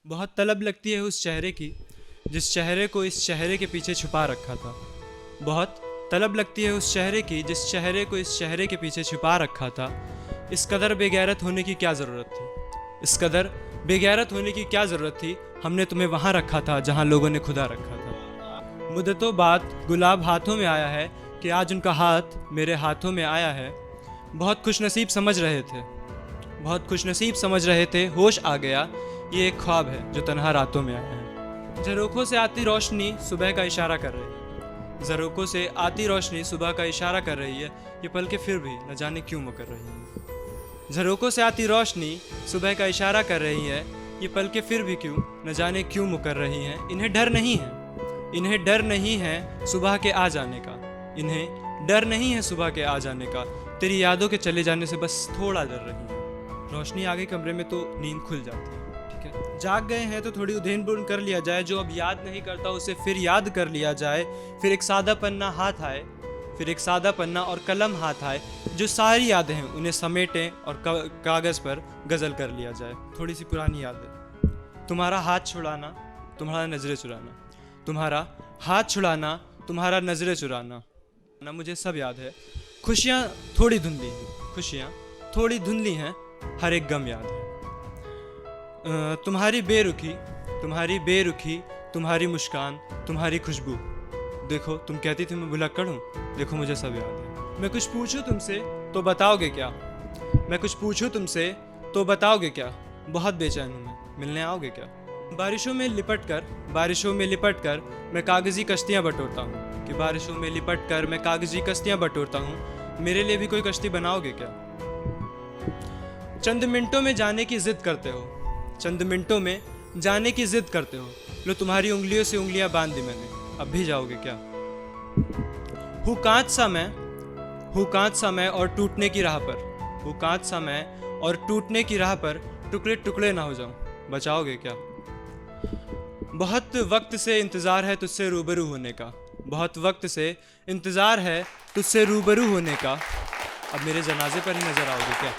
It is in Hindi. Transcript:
बहुत तलब लगती है उस चेहरे की जिस चेहरे को इस चेहरे के पीछे छुपा रखा था। बहुत तलब लगती है उस चेहरे की जिस चेहरे को इस चेहरे के पीछे छुपा रखा था। इस कदर बेगैरत होने की क्या ज़रूरत थी? इस कदर बेगैरत होने की क्या ज़रूरत थी? हमने तुम्हें वहाँ रखा था जहाँ लोगों ने खुदा रखा था। मुद्दतों बाद गुलाब हाथों में आया है कि आज उनका हाथ मेरे हाथों में आया है। बहुत खुशनसीब समझ रहे थे, बहुत खुशनसीब समझ रहे थे, होश आ गया, ये एक ख्वाब है जो तन्हा रातों में आया है। झरोखों से आती रोशनी सुबह का इशारा कर रही है, झरोखों से आती रोशनी सुबह का इशारा कर रही है। ये पलकें फिर भी न जाने क्यों मुकर रही हैं। झरोखों से आती रोशनी सुबह का इशारा कर रही है, ये पलकें फिर भी क्यों न जाने क्यों मुकर रही हैं। इन्हें डर नहीं है, इन्हें डर नहीं है सुबह के आ जाने का, इन्हें डर नहीं है सुबह के आ जाने का। तेरी यादों के चले जाने से बस थोड़ा डर रही है। रोशनी आ गई कमरे में तो नींद खुल जाती है। ठीक है, जाग गए हैं तो थोड़ी उधेन बुन कर लिया जाए, जो अब याद नहीं करता उसे फिर याद कर लिया जाए। फिर एक सादा पन्ना हाथ आए, फिर एक सादा पन्ना और कलम हाथ आए, जो सारी यादें हैं उन्हें समेटें और कागज़ पर गज़ल कर लिया जाए। थोड़ी सी पुरानी यादें, तुम्हारा हाथ छुड़ाना, तुम्हारा नजरें चुराना, तुम्हारा हाथ छुड़ाना, तुम्हारा नजरें चुराना ना, मुझे सब याद है। खुशियाँ थोड़ी धुंधली हैं, खुशियाँ थोड़ी धुंधली हैं, हर एक गम याद है। तुम्हारी बेरुखी, तुम्हारी बेरुखी, तुम्हारी मुस्कान, तुम्हारी खुशबू, देखो तुम कहती थी मैं भुलक्कड़ हूँ, देखो मुझे सब याद है। मैं कुछ पूछूं तुमसे तो बताओगे क्या? मैं कुछ पूछूं तुमसे तो बताओगे क्या? बहुत बेचैन हूँ मैं, मिलने आओगे क्या? बारिशों में लिपट कर, बारिशों में लिपट कर मैं कागज़ी कश्तियाँ बटोरता हूँ, कि बारिशों में लिपट कर मैं कागज़ी कश्तियाँ बटोरता हूँ, मेरे लिए भी कोई कश्ती बनाओगे क्या? चंद मिनटों में जाने की ज़िद करते हो, चंद मिनटों में जाने की ज़िद करते हो, लो तुम्हारी उंगलियों से उंगलियां बांध दी मैंने, अब भी जाओगे क्या? हूँ कांच सा मैं, हूँ कांच सा मैं और टूटने की राह पर, हूँ कांच सा मैं और टूटने की राह पर, टुकड़े टुकड़े ना हो जाऊं, बचाओगे क्या? बहुत वक्त से इंतज़ार है तुझसे रूबरू होने का, बहुत वक्त से इंतज़ार है तुझसे रूबरू होने का, अब मेरे जनाजे पर ही नज़र आओगे क्या?